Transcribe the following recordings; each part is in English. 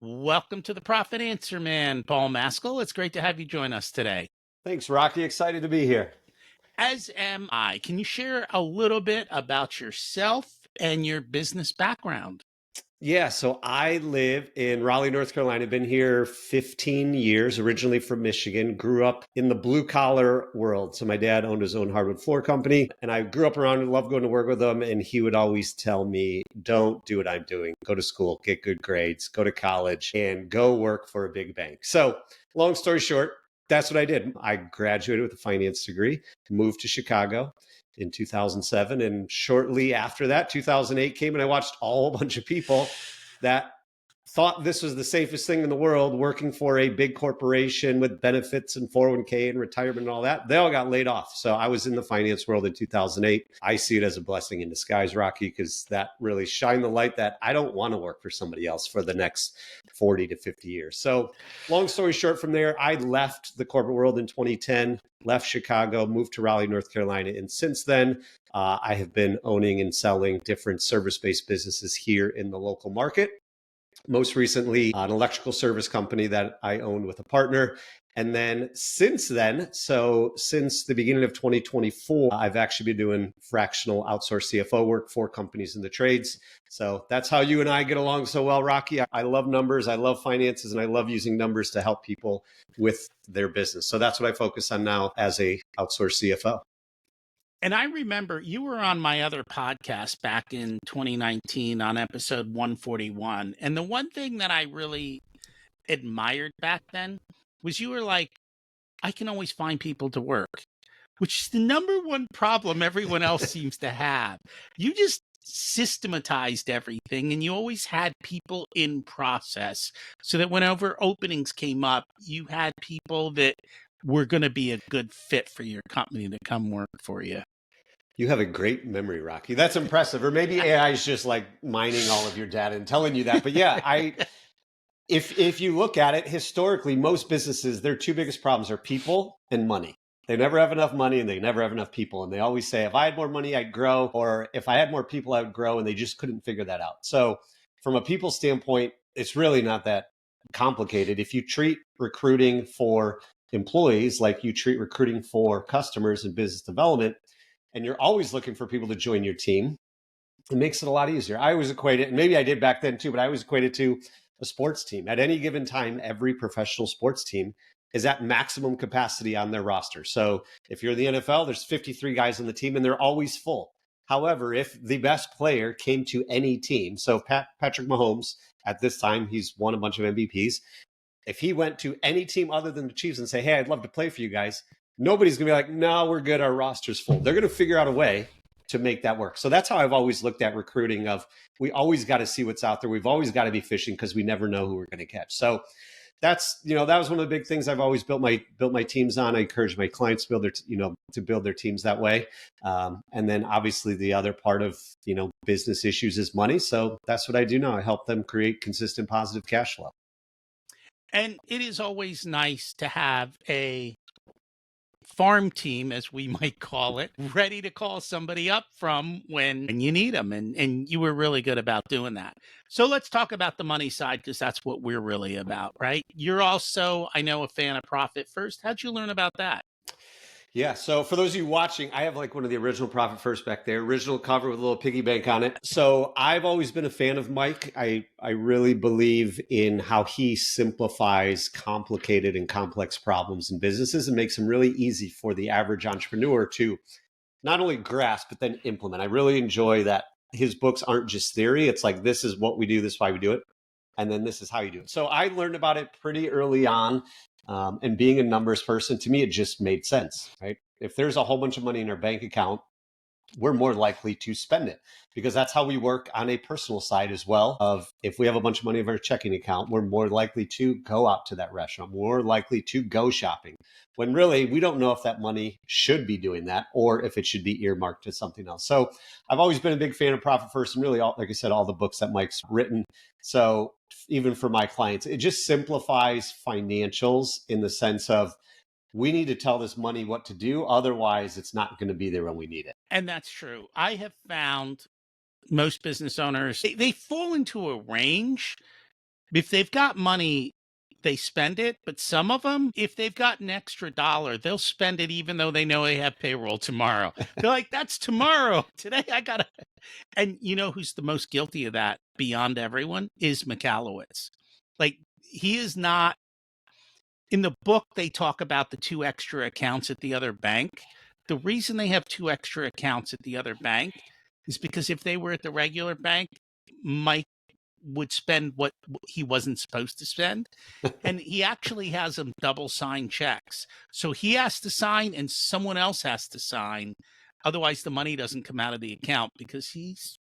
Welcome to the Profit Answer Man, Paul Maskill. It's great to have you join us today. Thanks, Rocky. Excited to be here. As am I. Can you share a little bit about yourself and your business background? Yeah, so I live in Raleigh, North Carolina. Been here 15 years, originally from Michigan. Grew up in the blue collar world. So my dad owned his own hardwood floor company, and I grew up around and loved going to work with him. And he would always tell me, don't do what I'm doing. Go to school, get good grades, go to college, and go work for a big bank. So long story short, that's what I did. I graduated with a finance degree, moved to Chicago in 2007. And shortly after that, 2008 came, and I watched a whole bunch of people that thought this was the safest thing in the world, working for a big corporation with benefits and 401k and retirement and all that. They all got laid off. So I was in the finance world in 2008. I see it as a blessing in disguise, Rocky, because that really shined the light that I don't want to work for somebody else for the next 40 to 50 years. So long story short, from there, I left the corporate world in 2010, left Chicago, moved to Raleigh, North Carolina. And since then, I have been owning and selling different service-based businesses here in the local market. Most recently, an electrical service company that I owned with a partner. And then since then, so since the beginning of 2024, I've actually been doing fractional outsourced CFO work for companies in the trades. So that's how you and I get along so well, Rocky. I love numbers, I love finances, and I love using numbers to help people with their business. So that's what I focus on now as a outsourced CFO. And I remember you were on my other podcast back in 2019 on episode 141. And the one thing that I really admired back then was you were like, I can always find people to work, which is the number one problem everyone else seems to have. You just systematized everything and you always had people in process so that whenever openings came up, you had people that were going to be a good fit for your company to come work for you. You have a great memory, Rocky. That's impressive. Or maybe AI is just like mining all of your data and telling you that. But yeah, if you look at it historically, most businesses, their two biggest problems are people and money. They never have enough money and they never have enough people. And they always say, if I had more money, I'd grow. Or if I had more people, I would grow. And they just couldn't figure that out. So from a people standpoint, it's really not that complicated. If you treat recruiting for employees like you treat recruiting for customers and business development, and you're always looking for people to join your team, it makes it a lot easier. I always equate it, and maybe I did back then too, but I always equate it to a sports team. At any given time, every professional sports team is at maximum capacity on their roster. So if you're the NFL, there's 53 guys on the team and they're always full. However, if the best player came to any team, so Patrick Mahomes, at this time, he's won a bunch of MVPs. If he went to any team other than the Chiefs and say, hey, I'd love to play for you guys, nobody's going to be like, no, we're good. Our roster's full. They're going to figure out a way to make that work. So that's how I've always looked at recruiting of we always got to see what's out there. We've always got to be fishing because we never know who we're going to catch. So that's, that was one of the big things I've always built my teams on. I encourage my clients to build their teams that way. And then obviously the other part of, business issues is money. So that's what I do now. I help them create consistent positive cash flow. And it is always nice to have a farm team, as we might call it, ready to call somebody up from when you need them. And you were really good about doing that. So let's talk about the money side, because that's what we're really about, right? You're also, I know, a fan of Profit First. How'd you learn about that? Yeah. So for those of you watching, I have like one of the original Profit First back there, original cover with a little piggy bank on it. So I've always been a fan of Mike. I really believe in how he simplifies complicated and complex problems in businesses and makes them really easy for the average entrepreneur to not only grasp, but then implement. I really enjoy that his books aren't just theory. It's like, this is what we do, this is why we do it. And then this is how you do it. So I learned about it pretty early on. And being a numbers person, to me, it just made sense, right? If there's a whole bunch of money in our bank account, we're more likely to spend it because that's how we work on a personal side as well. Of if we have a bunch of money in our checking account, we're more likely to go out to that restaurant, more likely to go shopping, when really we don't know if that money should be doing that or if it should be earmarked to something else. So I've always been a big fan of Profit First and really, like I said, all the books that Mike's written. So even for my clients, it just simplifies financials in the sense of we need to tell this money what to do. Otherwise, it's not going to be there when we need it. And that's true. I have found most business owners, they fall into a range If they've got money, they spend it. But some of them, if they've got an extra dollar, they'll spend it even though they know they have payroll tomorrow. They're like, that's tomorrow. Today I got to. And you know who's the most guilty of that beyond everyone is McAllowitz. Like, he is not. In the book, they talk about the 2 extra accounts at the other bank. The reason they have 2 extra accounts at the other bank is because if they were at the regular bank, Mike would spend what he wasn't supposed to spend. And he actually has them double sign checks. So he has to sign and someone else has to sign. Otherwise, the money doesn't come out of the account because he's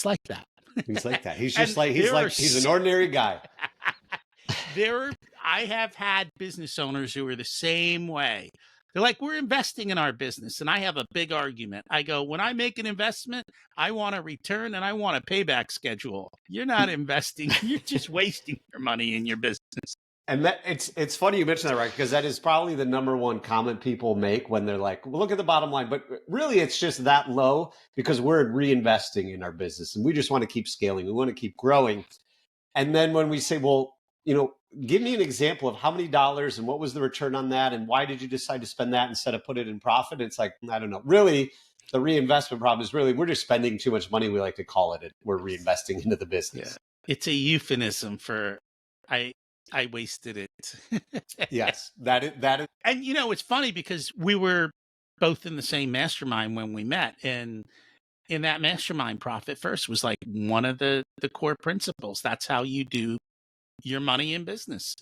like that. He's like that. He's And just like, there are he's an ordinary guy. I have had business owners who are the same way. They're like, we're investing in our business. And I have a big argument. I go, when I make an investment, I want a return and I want a payback schedule. You're not investing. You're just wasting your money in your business. And that it's funny you mentioned that, right? Because that is probably the number one comment people make when they're like, well, look at the bottom line. But really, it's just that low because we're reinvesting in our business and we just want to keep scaling. We want to keep growing. And then when we say, well, give me an example of how many dollars and what was the return on that? And why did you decide to spend that instead of put it in profit? It's like, I don't know. Really, the reinvestment problem is really we're just spending too much money. We like to call it. We're reinvesting into the business. Yeah. It's a euphemism for I wasted it. Yes, that is. And it's funny because we were both in the same mastermind when we met, and in that mastermind, profit first was like one of the core principles. That's how you do your money in business.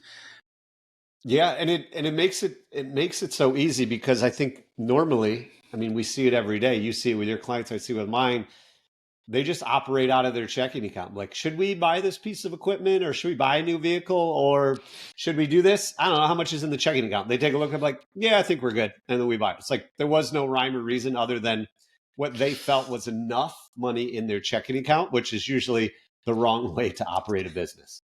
Yeah, and it makes it so easy because I think normally, I mean, we see it every day. You see it with your clients, I see it with mine. They just operate out of their checking account. Like, should we buy this piece of equipment or should we buy a new vehicle or should we do this? I don't know how much is in the checking account. They take a look at like, yeah, I think we're good. And then we buy it. It's like there was no rhyme or reason other than what they felt was enough money in their checking account, which is usually the wrong way to operate a business.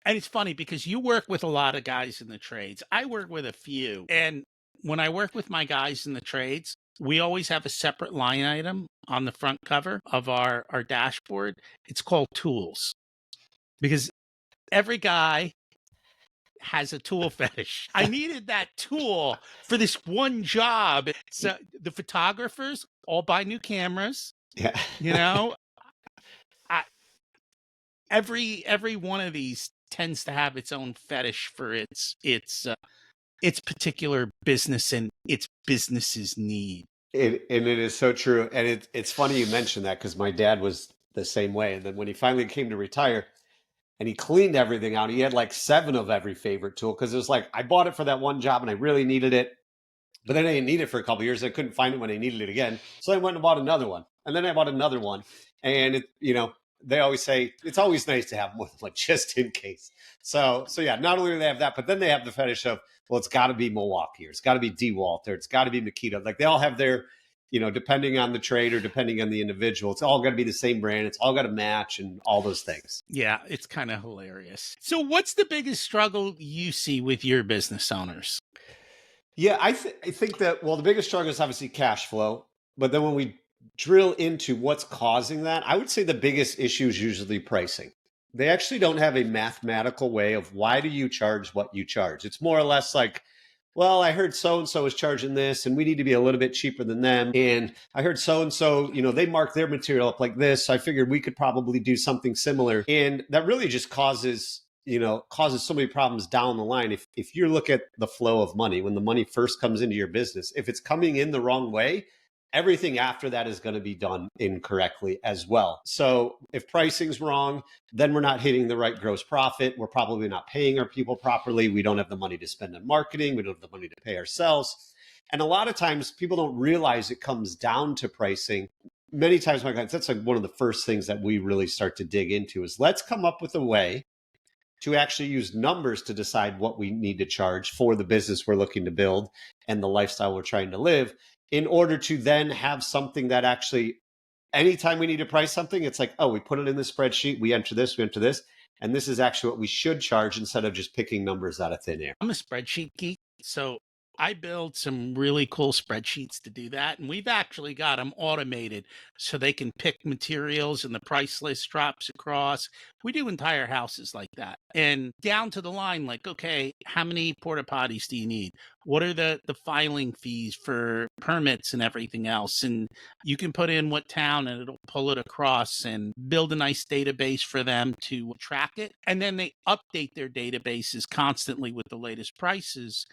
And it's funny because you work with a lot of guys in the trades. I work with a few. And when I work with my guys in the trades, we always have a separate line item on the front cover of our dashboard. It's called tools because every guy has a tool fetish. I needed that tool for this one job. So the photographers all buy new cameras. Yeah. Every one of these tends to have its own fetish for its particular business and its business's need. And it is so true. And it's funny you mentioned that because my dad was the same way. And then when he finally came to retire and he cleaned everything out, he had like 7 of every favorite tool because it was like, I bought it for that one job and I really needed it. But then I didn't need it for a couple of years. I couldn't find it when I needed it again. So I went and bought another one. And then I bought another one. And they always say it's always nice to have more, like just in case. So yeah, not only do they have that, but then they have the fetish of, well, it's got to be Milwaukee, or it's got to be DeWalt, or it's got to be Makita. Like they all have their, depending on the trade or depending on the individual, it's all got to be the same brand. It's all got to match and all those things. Yeah, it's kind of hilarious. So what's the biggest struggle you see with your business owners? Yeah, I think that, well, the biggest struggle is obviously cash flow. But then when we drill into what's causing that, I would say the biggest issue is usually pricing. They actually don't have a mathematical way of why do you charge what you charge. It's more or less like, well, I heard so-and-so is charging this and we need to be a little bit cheaper than them. And I heard so-and-so, they mark their material up like this. So I figured we could probably do something similar. And that really just causes so many problems down the line. If you look at the flow of money, when the money first comes into your business, if it's coming in the wrong way, everything after that is going to be done incorrectly as well. So if pricing's wrong, then we're not hitting the right gross profit. We're probably not paying our people properly. We don't have the money to spend on marketing. We don't have the money to pay ourselves. And a lot of times people don't realize it comes down to pricing. Many times, my clients, that's like one of the first things that we really start to dig into is let's come up with a way to actually use numbers to decide what we need to charge for the business we're looking to build and the lifestyle we're trying to live, in order to then have something that actually, anytime we need to price something, it's like, oh, we put it in the spreadsheet, we enter this, and this is actually what we should charge instead of just picking numbers out of thin air. I'm a spreadsheet geek, so I build some really cool spreadsheets to do that. And we've actually got them automated so they can pick materials and the price list drops across. We do entire houses like that. And down to the line, like, okay, how many porta potties do you need? What are the filing fees for permits and everything else? And you can put in what town and it'll pull it across and build a nice database for them to track it. And then they update their databases constantly with the latest prices.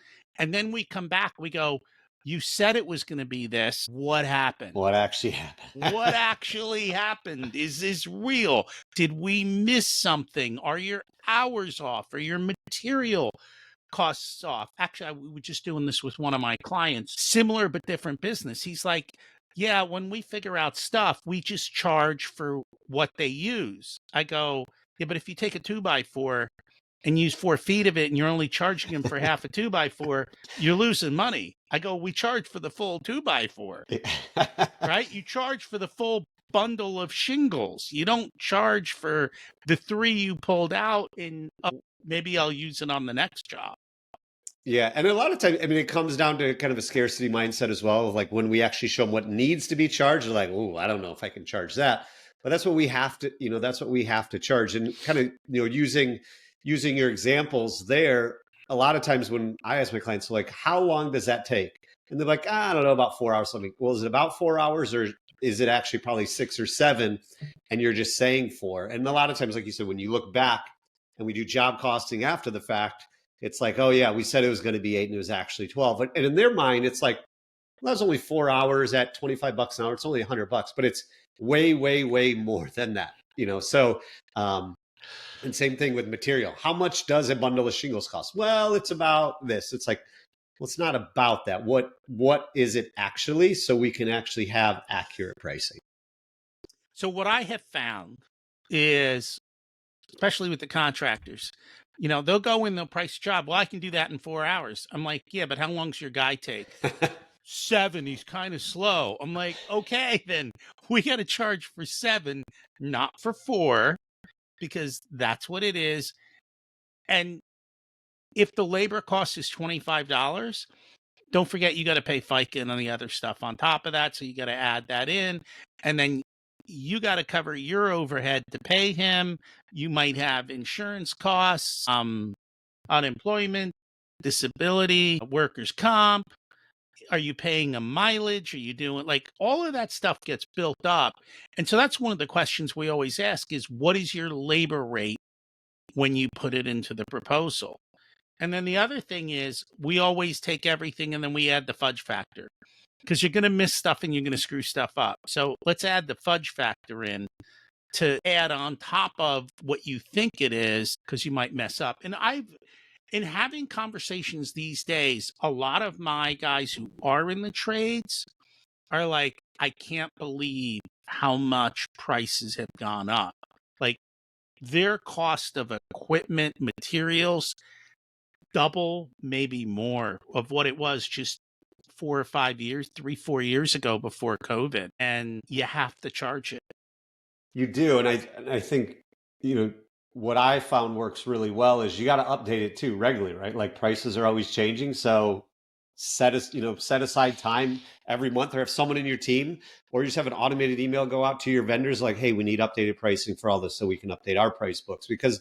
And then we come back, we go, you said it was going to be this. What happened? What actually happened? What actually happened? Is this real? Did we miss something? Are your hours off? Are your material costs off? Actually, we were just doing this with one of my clients, similar but different business. He's like, yeah, when we figure out stuff, we just charge for what they use. I go, yeah, but if you take a 2x4 and use 4 feet of it and you're only charging them for half a 2x4, you're losing money. I go, we charge for the full 2x4, right? You charge for the full bundle of shingles. You don't charge for the 3 you pulled out and maybe I'll use it on the next job. Yeah. And a lot of times, I mean, it comes down to kind of a scarcity mindset as well. Like when we actually show them what needs to be charged, they're like, oh, I don't know if I can charge that. But that's what we have to, that's what we have to charge. And kind of, using your examples there, a lot of times when I ask my clients, so like, how long does that take? And they're like, I don't know, about 4 hours. Something. Well, is it about 4 hours or is it actually probably 6 or 7? And you're just saying 4. And a lot of times, like you said, when you look back and we do job costing after the fact, it's like, oh yeah, we said it was going to be 8 and it was actually 12. And in their mind, it's like, well, that's only 4 hours at $25 an hour. It's only $100, but it's way, way, way more than that. So, and same thing with material. How much does a bundle of shingles cost? Well, it's about this. It's like, well, it's not about that. What is it actually? So we can actually have accurate pricing. So what I have found is, especially with the contractors, they'll go in, they'll price a job. Well, I can do that in 4 hours. I'm like, yeah, but how long's your guy take? 7. He's kind of slow. I'm like, okay, then we got to charge for 7, not for 4, because that's what it is. And if the labor cost is $25, don't forget you got to pay FICA and the other stuff on top of that. So you got to add that in. And then you got to cover your overhead to pay him. You might have insurance costs, unemployment, disability, workers' comp. Are you paying a mileage? Are you doing like all of that stuff gets built up? And so that's one of the questions we always ask is, what is your labor rate when you put it into the proposal? And then the other thing is we always take everything and then we add the fudge factor, because you're going to miss stuff and you're going to screw stuff up. So let's add the fudge factor in to add on top of what you think it is, because you might mess up. And in having conversations these days, a lot of my guys who are in the trades are like, I can't believe how much prices have gone up. Like their cost of equipment, materials, double, maybe more of what it was just 4 or 5 years, 3, 4 years ago before COVID. And you have to charge it. You do. And I think, what I found works really well is you got to update it too regularly, right? Like prices are always changing. So set aside time every month, or have someone in your team, or you just have an automated email go out to your vendors like, hey, we need updated pricing for all this so we can update our price books. Because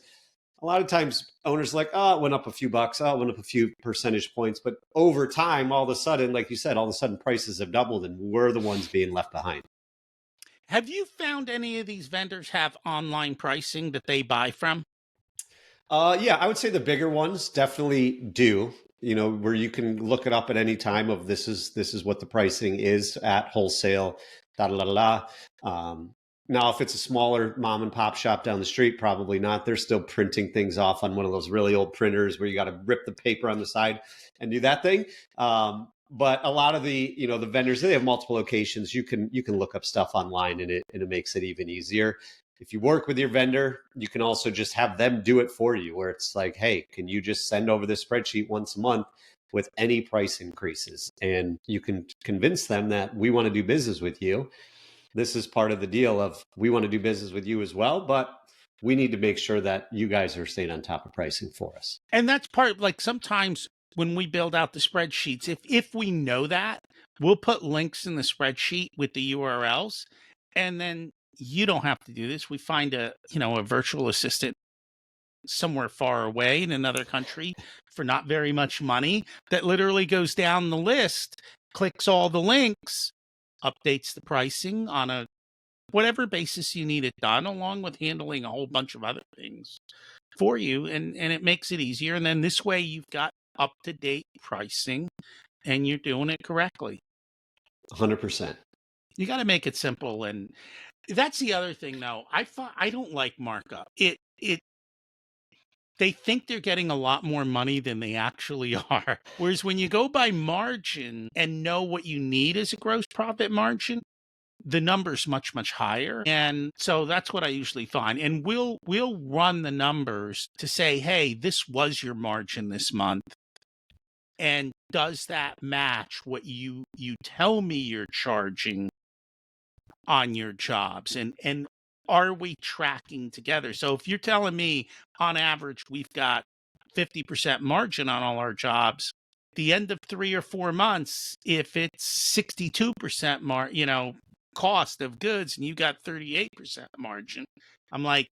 a lot of times owners are like, oh, it went up a few bucks, oh, it went up a few percentage points. But over time, all of a sudden, like you said, all of a sudden prices have doubled and we're the ones being left behind. Have you found any of these vendors have online pricing that they buy from? Yeah, I would say the bigger ones definitely do. Where you can look it up at any time of this is what the pricing is at wholesale. Da da da da. Now, if it's a smaller mom and pop shop down the street, probably not. They're still printing things off on one of those really old printers where you got to rip the paper on the side and do that thing. But a lot of the vendors, they have multiple locations. You can look up stuff online and it makes it even easier. If you work with your vendor, you can also just have them do it for you, where it's like, hey, can you just send over this spreadsheet once a month with any price increases? And you can convince them that we want to do business with you. This is part of the deal of we want to do business with you as well, but we need to make sure that you guys are staying on top of pricing for us. And that's part, like sometimes when we build out the spreadsheets, if we know that, we'll put links in the spreadsheet with the URLs, and then you don't have to do this. We find a virtual assistant somewhere far away in another country for not very much money that literally goes down the list, clicks all the links, updates the pricing on a whatever basis you need it done, along with handling a whole bunch of other things for you, and it makes it easier. And then this way you've got up-to-date pricing and you're doing it correctly. 100%. You got to make it simple. And that's the other thing, though. I don't like markup. They think they're getting a lot more money than they actually are. Whereas when you go by margin and know what you need as a gross profit margin, the number's much, much higher. And so that's what I usually find. And we'll run the numbers to say, hey, this was your margin this month. And does that match what you tell me you're charging on your jobs? And are we tracking together? So if you're telling me on average we've got 50% margin on all our jobs, the end of 3 or 4 months, if it's 62% cost of goods and you got 38% margin, I'm like,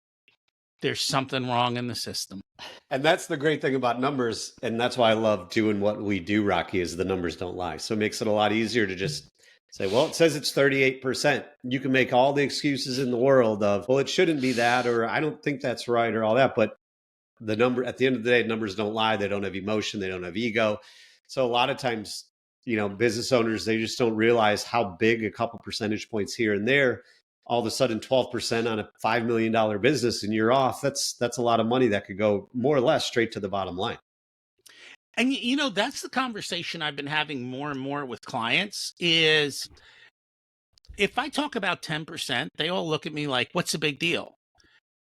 there's something wrong in the system. And that's the great thing about numbers. And that's why I love doing what we do, Rocky, is the numbers don't lie. So it makes it a lot easier to just say, well, it says it's 38%. You can make all the excuses in the world of, well, it shouldn't be that, or I don't think that's right, or all that. But the number, at the end of the day, numbers don't lie. They don't have emotion. They don't have ego. So a lot of times, business owners, they just don't realize how big a couple percentage points here and there, all of a sudden 12% on a $5 million business and you're off. That's a lot of money that could go more or less straight to the bottom line. And, that's the conversation I've been having more and more with clients is if I talk about 10%, they all look at me like, what's the big deal?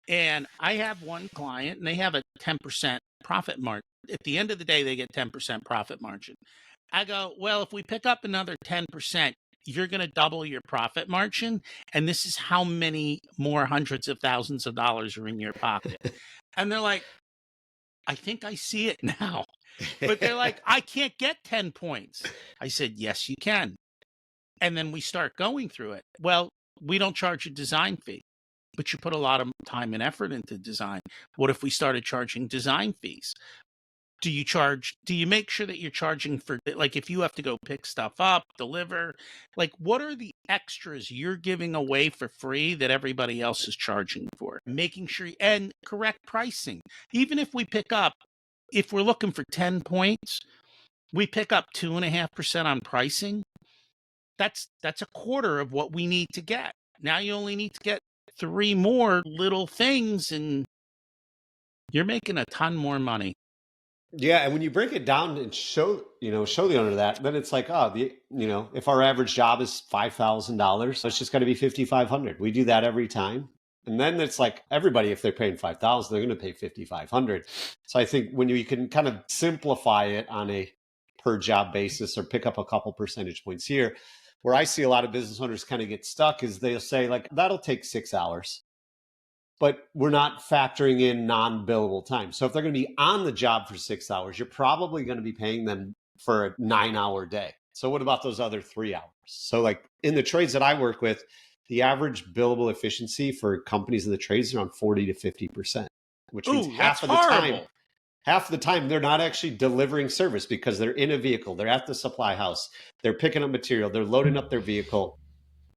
And I have one client and they have a 10% profit margin. At the end of the day, they get 10% profit margin. I go, well, if we pick up another 10%, you're going to double your profit margin. And this is how many more hundreds of thousands of dollars are in your pocket. And they're like, I think I see it now. But they're like, I can't get 10 points. I said, yes, you can. And then we start going through it. Well, we don't charge a design fee, but you put a lot of time and effort into design. What if we started charging design fees? Do you make sure that you're charging for, like, if you have to go pick stuff up, deliver, like, what are the extras you're giving away for free that everybody else is charging for? Making sure, and correct pricing. Even if we're looking for 10 points, we pick up 2.5% on pricing. That's a quarter of what we need to get. Now you only need to get 3 more little things and you're making a ton more money. Yeah, and when you break it down and show the owner that, then it's like, if our average job is $5,000, it's just got to be $5,500. We do that every time. And then it's like everybody, if they're paying $5,000, they're going to pay $5,500. So I think when you can kind of simplify it on a per job basis or pick up a couple percentage points here, where I see a lot of business owners kind of get stuck is they'll say like, that'll take 6 hours. But we're not factoring in non-billable time. So if they're going to be on the job for 6 hours, you're probably going to be paying them for a 9-hour day. So what about those other 3 hours? So like in the trades that I work with, the average billable efficiency for companies in the trades is around 40 to 50%, which means half of the time they're not actually delivering service because they're in a vehicle, they're at the supply house, they're picking up material, they're loading up their vehicle,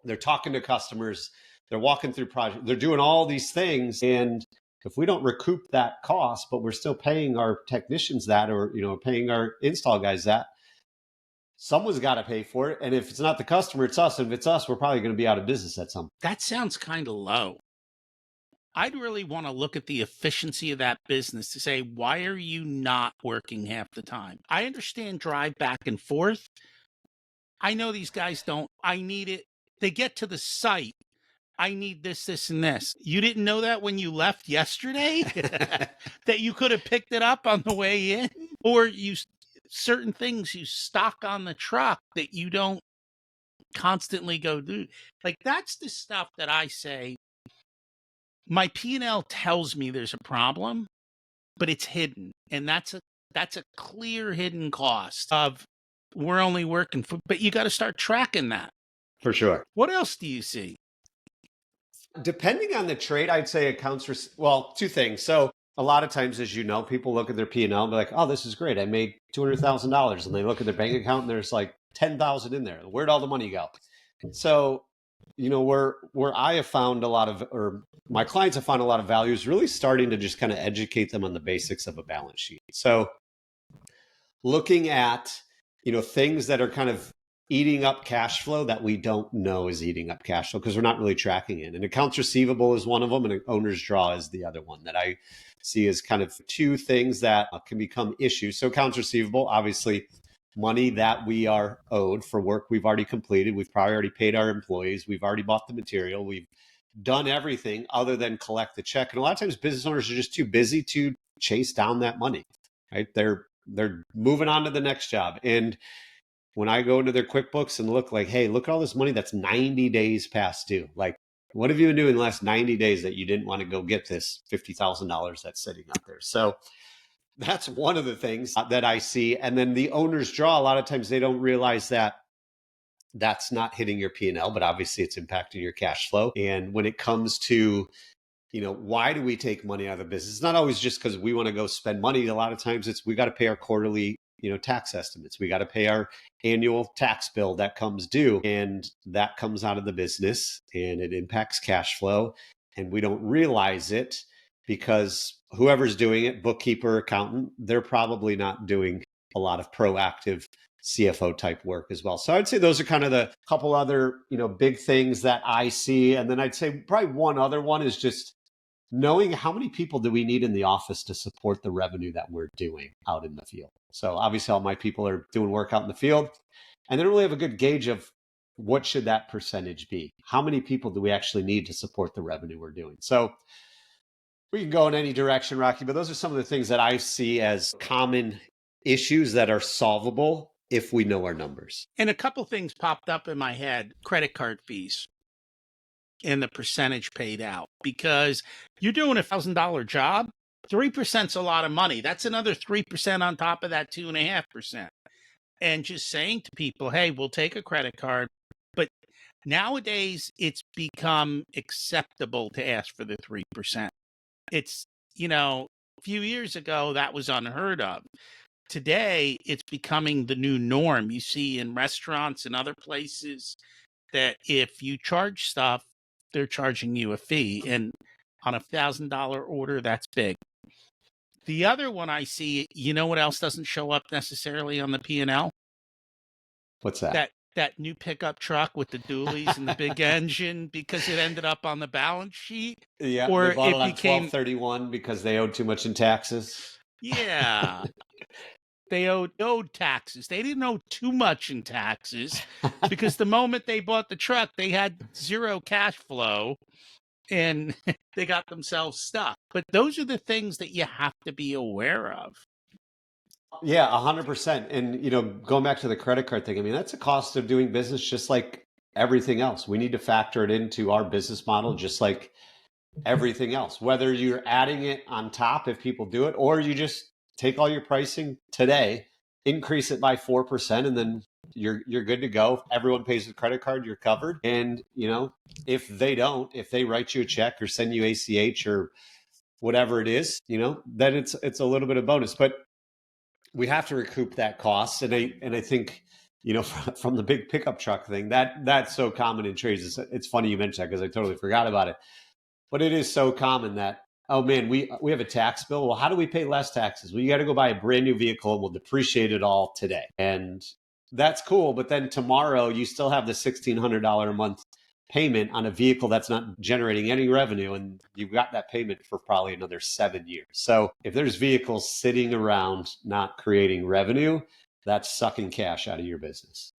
they're talking to customers, they're walking through projects, they're doing all these things. And if we don't recoup that cost, but we're still paying our technicians that, or, paying our install guys that, someone's got to pay for it. And if it's not the customer, it's us. And if it's us, we're probably going to be out of business at some point. That sounds kind of low. I'd really want to look at the efficiency of that business to say, why are you not working half the time? I understand drive back and forth. I know these guys don't. I need it. They get to the site. I need this, this, and this. You didn't know that when you left yesterday? That you could have picked it up on the way in? Or certain things you stock on the truck that you don't constantly go do. Like, that's the stuff that I say, my P&L tells me there's a problem, but it's hidden. And that's That's a clear hidden cost of we're only working for, but you got to start tracking that. For sure. What else do you see? Depending on the trade, I'd say well, two things. So a lot of times, as you know, people look at their P&L and be like, oh, this is great. I made $200,000. And they look at their bank account and there's like 10,000 in there. Where'd all the money go? So, where I have found or my clients have found a lot of value is really starting to just kind of educate them on the basics of a balance sheet. So looking at, things that are kind of eating up cash flow that we don't know is eating up cash flow because we're not really tracking it. And accounts receivable is one of them, and an owner's draw is the other one that I see as kind of two things that can become issues. So accounts receivable, obviously, money that we are owed for work we've already completed. We've probably already paid our employees. We've already bought the material. We've done everything other than collect the check. And a lot of times business owners are just too busy to chase down that money, right? They're moving on to the next job. And when I go into their QuickBooks and look like, hey, look at all this money that's 90 days past due. Like, what have you been doing the last 90 days that you didn't want to go get this $50,000 that's sitting up there? So that's one of the things that I see. And then the owner's draw, a lot of times they don't realize that that's not hitting your P&L, but obviously it's impacting your cash flow. And when it comes to, why do we take money out of the business? It's not always just because we want to go spend money. A lot of times we got to pay our quarterly, tax estimates. We got to pay our annual tax bill that comes due, and that comes out of the business and it impacts cash flow. And we don't realize it because whoever's doing it, bookkeeper, accountant, they're probably not doing a lot of proactive CFO type work as well. So I'd say those are kind of the couple other, big things that I see. And then I'd say probably one other one is just knowing how many people do we need in the office to support the revenue that we're doing out in the field. So obviously all my people are doing work out in the field, and they don't really have a good gauge of what should that percentage be? How many people do we actually need to support the revenue we're doing? So we can go in any direction, Rocky, but those are some of the things that I see as common issues that are solvable if we know our numbers. And a couple things popped up in my head: credit card fees and the percentage paid out. Because you're doing $1,000 job, 3% is a lot of money. That's another 3% on top of that 2.5%. And just saying to people, hey, we'll take a credit card. But nowadays, it's become acceptable to ask for the 3%. It's, a few years ago, that was unheard of. Today, it's becoming the new norm. You see in restaurants and other places that if you charge stuff, they're charging you a fee. And on a $1,000 order, that's big. The other one I see, what else doesn't show up necessarily on the P&L? What's that? That new pickup truck with the dualies and the big engine, because it ended up on the balance sheet. Yeah, or they bought it on became 12/31 because they owed too much in taxes. Yeah. They owed taxes. They didn't owe too much in taxes because the moment they bought the truck, they had zero cash flow and they got themselves stuck. But those are the things that you have to be aware of. Yeah, 100%. And, going back to the credit card thing, I mean, that's a cost of doing business just like everything else. We need to factor it into our business model just like everything else, whether you're adding it on top if people do it, or you just take all your pricing today, increase it by 4%, and then you're good to go. Everyone pays with credit card, you're covered. And, if they write you a check or send you ACH or whatever it is, then it's a little bit of bonus. But we have to recoup that cost. And I think, from the big pickup truck thing, that's so common in trades. It's funny you mentioned that because I totally forgot about it. But it is so common that, oh man, we have a tax bill. Well, how do we pay less taxes? Well, you got to go buy a brand new vehicle and we'll depreciate it all today. And that's cool. But then tomorrow you still have the $1,600 a month payment on a vehicle that's not generating any revenue. And you've got that payment for probably another 7 years. So if there's vehicles sitting around not creating revenue, that's sucking cash out of your business.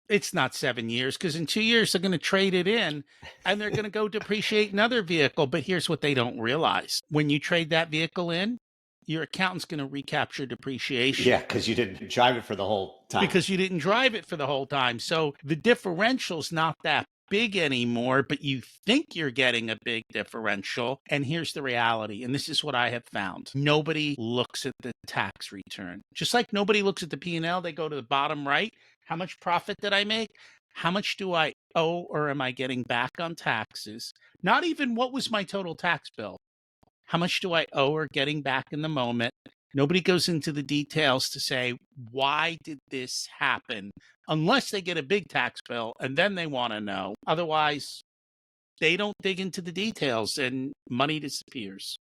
It's not 7 years, because in 2 years, they're going to trade it in and they're going to go depreciate another vehicle. But here's what they don't realize. When you trade that vehicle in, your accountant's going to recapture depreciation. Yeah, because you didn't drive it for the whole time. Because you didn't drive it for the whole time. So the differential's not that big anymore, but you think you're getting a big differential. And here's the reality. And this is what I have found. Nobody looks at the tax return. Just like nobody looks at the P&L, they go to the bottom right. How much profit did I make? How much do I owe or am I getting back on taxes? Not even what was my total tax bill. How much do I owe or getting back in the moment? Nobody goes into the details to say, why did this happen? Unless they get a big tax bill and then they want to know. Otherwise, they don't dig into the details and money disappears.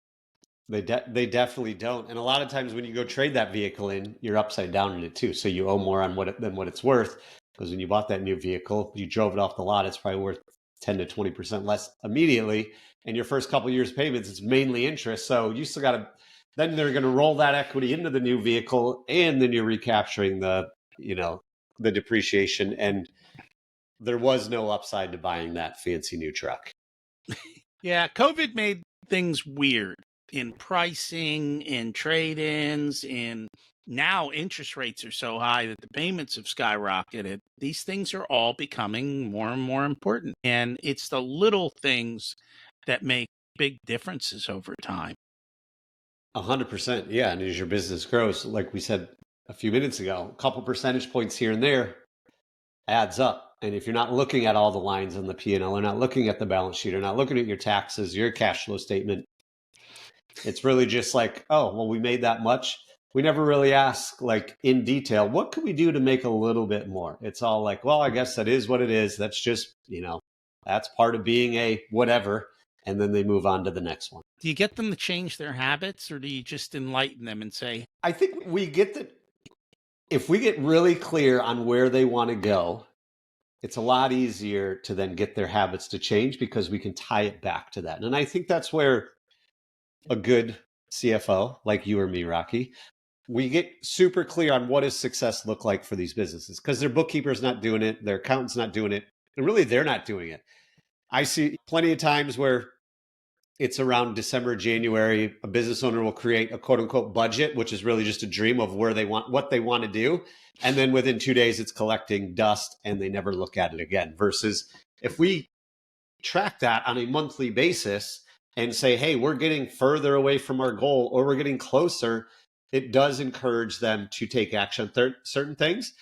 They definitely don't. And a lot of times when you go trade that vehicle in, you're upside down in it too. So you owe more on than what it's worth. Because when you bought that new vehicle, you drove it off the lot, it's probably worth 10 to 20% less immediately. And your first couple of years payments, it's mainly interest. So you still got to, then they're going to roll that equity into the new vehicle, and then you're recapturing the depreciation. And there was no upside to buying that fancy new truck. Yeah, COVID made things weird in pricing, in trade-ins, in now interest rates are so high that the payments have skyrocketed. These things are all becoming more and more important. And it's the little things that make big differences over time. 100%. Yeah. And as your business grows, like we said a few minutes ago, a couple percentage points here and there adds up. And if you're not looking at all the lines on the P&L, or not looking at the balance sheet, or not looking at your taxes, your cash flow statement, it's really just like, oh, well, we made that much. We never really ask like in detail, what could we do to make a little bit more? It's all like, well, I guess that is what it is. That's just, that's part of being a whatever. And then they move on to the next one. Do you get them to change their habits, or do you just enlighten them and say, I think we get that if we get really clear on where they want to go, it's a lot easier to then get their habits to change because we can tie it back to that. And I think that's where a good CFO like you or me, Rocky, we get super clear on what does success look like for these businesses, because their bookkeeper's not doing it, their accountant's not doing it, and really they're not doing it. I see plenty of times where it's around December, January, a business owner will create a quote unquote budget, which is really just a dream of what they want to do. And then within 2 days, it's collecting dust and they never look at it again. Versus if we track that on a monthly basis and say, hey, we're getting further away from our goal or we're getting closer, it does encourage them to take action on certain things.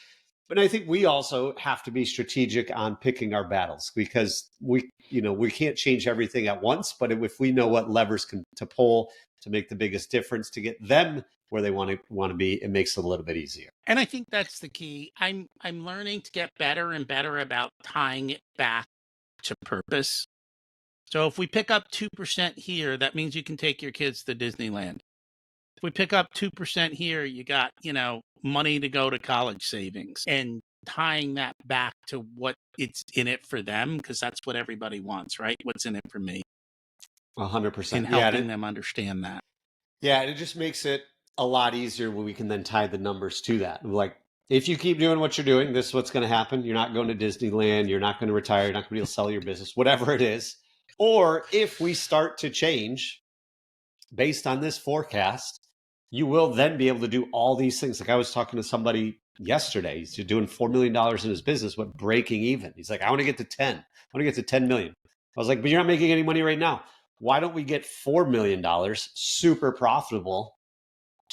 But I think we also have to be strategic on picking our battles, because we can't change everything at once. But if we know what levers to pull to make the biggest difference to get them where they want to be, it makes it a little bit easier. and I think that's the key. I'm learning to get better and better about tying it back to purpose. So if we pick up 2% here, that means you can take your kids to Disneyland. If we pick up 2% here, you got, money to go to college savings, and tying that back to what it's in it for them, because that's what everybody wants, right? What's in it for me? 100%. And helping them understand that. Yeah, and it just makes it a lot easier when we can then tie the numbers to that. Like, if you keep doing what you're doing, this is what's going to happen. You're not going to Disneyland. You're not going to retire. You're not going to be able to sell your business, whatever it is. Or if we start to change based on this forecast, you will then be able to do all these things. Like I was talking to somebody yesterday, he's doing $4 million in his business, but breaking even. He's like, I want to get to 10. I want to get to 10 million. I was like, but you're not making any money right now. Why don't we get $4 million, super profitable,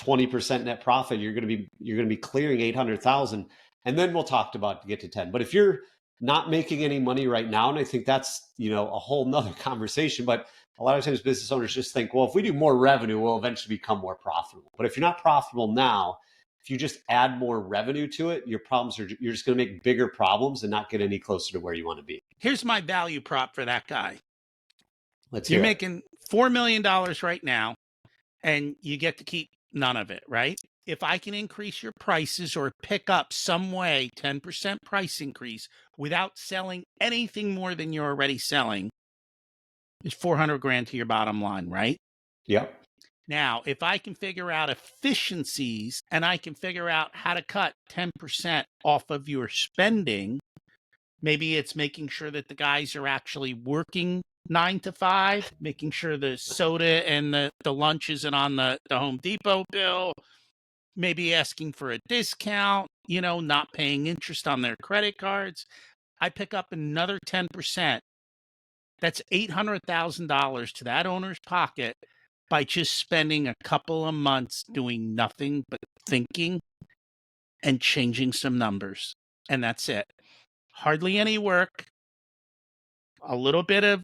20% net profit? You're going to be clearing 800,000. And then we'll talk about to get to 10. But if you're not making any money right now, and I think that's, a whole nother conversation, but a lot of times business owners just think, well, if we do more revenue, we'll eventually become more profitable. But if you're not profitable now, if you just add more revenue to it, you're just going to make bigger problems and not get any closer to where you want to be. Here's my value prop for that guy. You're making $4 million right now, and you get to keep none of it, right? If I can increase your prices or pick up some way 10% price increase without selling anything more than you're already selling, it's 400 grand to your bottom line, right? Yep. Now, if I can figure out efficiencies and I can figure out how to cut 10% off of your spending, maybe it's making sure that the guys are actually working 9 to 5, making sure the soda and the lunch isn't on the Home Depot bill, maybe asking for a discount, not paying interest on their credit cards. I pick up another 10%. That's $800,000 to that owner's pocket by just spending a couple of months doing nothing but thinking and changing some numbers. And that's it. Hardly any work, a little bit of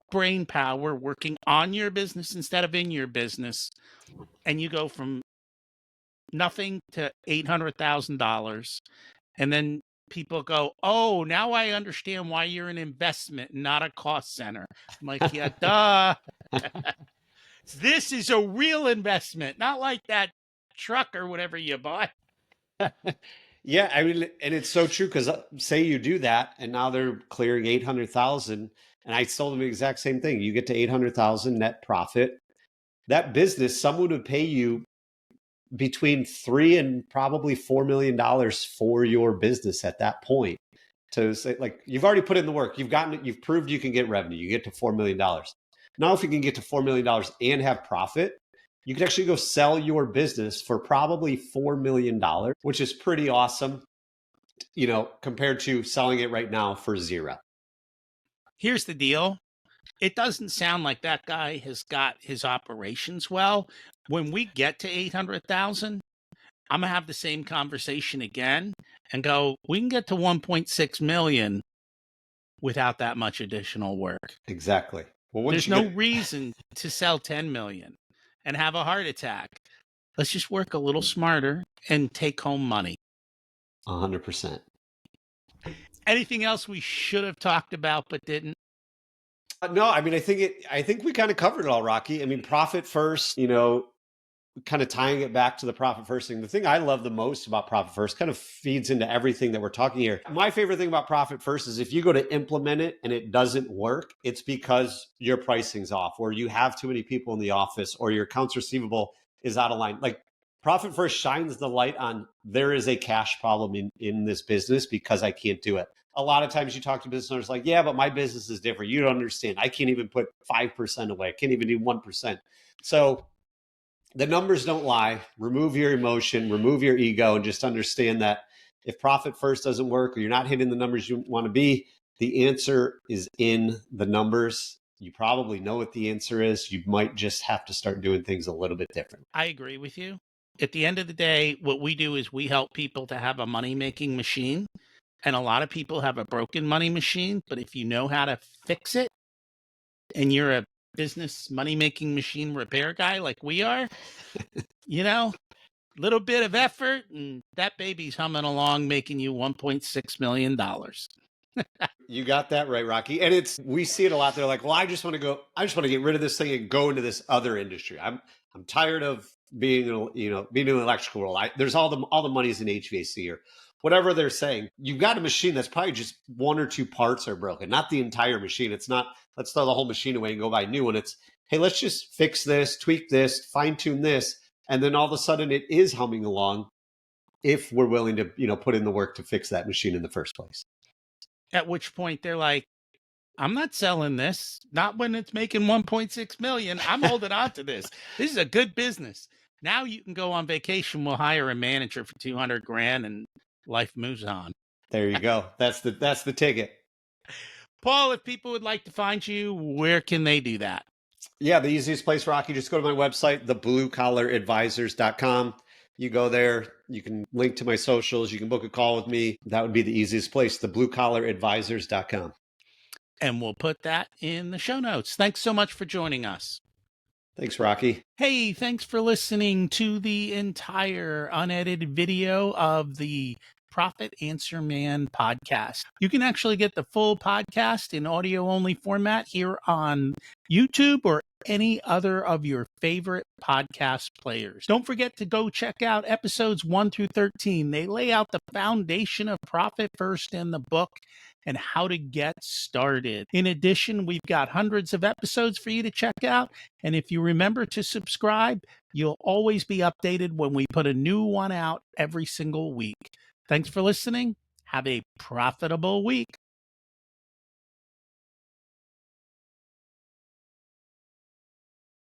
brain power working on your business instead of in your business. And you go from nothing to $800,000. And then people go, oh, now I understand why you're an investment, not a cost center. I'm like, yeah, duh. This is a real investment, not like that truck or whatever you bought. Yeah, I mean, and it's so true because say you do that, and now they're clearing 800,000, and I told them the exact same thing. You get to 800,000 net profit. That business, someone would pay you between $3 and probably $4 million for your business at that point. To say, like, you've already put in the work, you've proved you can get revenue, you get to $4 million. Now, if you can get to $4 million and have profit, you can actually go sell your business for probably $4 million, which is pretty awesome, compared to selling it right now for zero. Here's the deal. It doesn't sound like that guy has got his operations well. When we get to 800,000, I'm going to have the same conversation again and go, we can get to 1.6 million without that much additional work. Exactly. Well, there's no reason to sell 10 million and have a heart attack. Let's just work a little smarter and take home money. 100%. Anything else we should have talked about but didn't? No, I mean, I think we kind of covered it all, Rocky. I mean, profit first, kind of tying it back to the profit first thing. The thing I love the most about profit first kind of feeds into everything that we're talking here. My favorite thing about profit first is if you go to implement it and it doesn't work, it's because your pricing's off, or you have too many people in the office, or your accounts receivable is out of line. Like, profit first shines the light on there is a cash problem in this business because I can't do it. A lot of times you talk to business owners like, yeah, but my business is different. You don't understand. I can't even put 5% away. I can't even do 1%. So the numbers don't lie. Remove your emotion, remove your ego, and just understand that if profit first doesn't work, or you're not hitting the numbers you want to be, the answer is in the numbers. You probably know what the answer is. You might just have to start doing things a little bit different. I agree with you. At the end of the day, what we do is we help people to have a money-making machine. And a lot of people have a broken money machine, but if you know how to fix it and you're a business money-making machine repair guy like we are, little bit of effort and that baby's humming along, making you $1.6 million. You got that right, Rocky. And we see it a lot. They're like, well, I just want to get rid of this thing and go into this other industry. I'm tired of being in the electrical world. There's all the money's in HVAC or whatever they're saying. You've got a machine that's probably just one or two parts are broken, not the entire machine. It's not, let's throw the whole machine away and go buy a new one. It's, hey, let's just fix this, tweak this, fine tune this. And then all of a sudden it is humming along if we're willing to, put in the work to fix that machine in the first place. At which point they're like, I'm not selling this. Not when it's making 1.6 million. I'm holding on to this. This is a good business. Now you can go on vacation. We'll hire a manager for 200 grand and life moves on. There you go. That's the ticket. Paul, if people would like to find you, where can they do that? Yeah, the easiest place, Rocky, just go to my website, thebluecollaradvisors.com. You go there, you can link to my socials, you can book a call with me. That would be the easiest place, thebluecollaradvisors.com. And we'll put that in the show notes. Thanks so much for joining us. Thanks, Rocky. Hey, thanks for listening to the entire unedited video of the Profit Answer Man podcast. You can actually get the full podcast in audio only format here on YouTube or any other of your favorite podcast players. Don't forget to go check out episodes 1 through 13. They lay out the foundation of Profit First in the book and how to get started. In addition, we've got hundreds of episodes for you to check out. And if you remember to subscribe, you'll always be updated when we put a new one out every single week. Thanks for listening. Have a profitable week.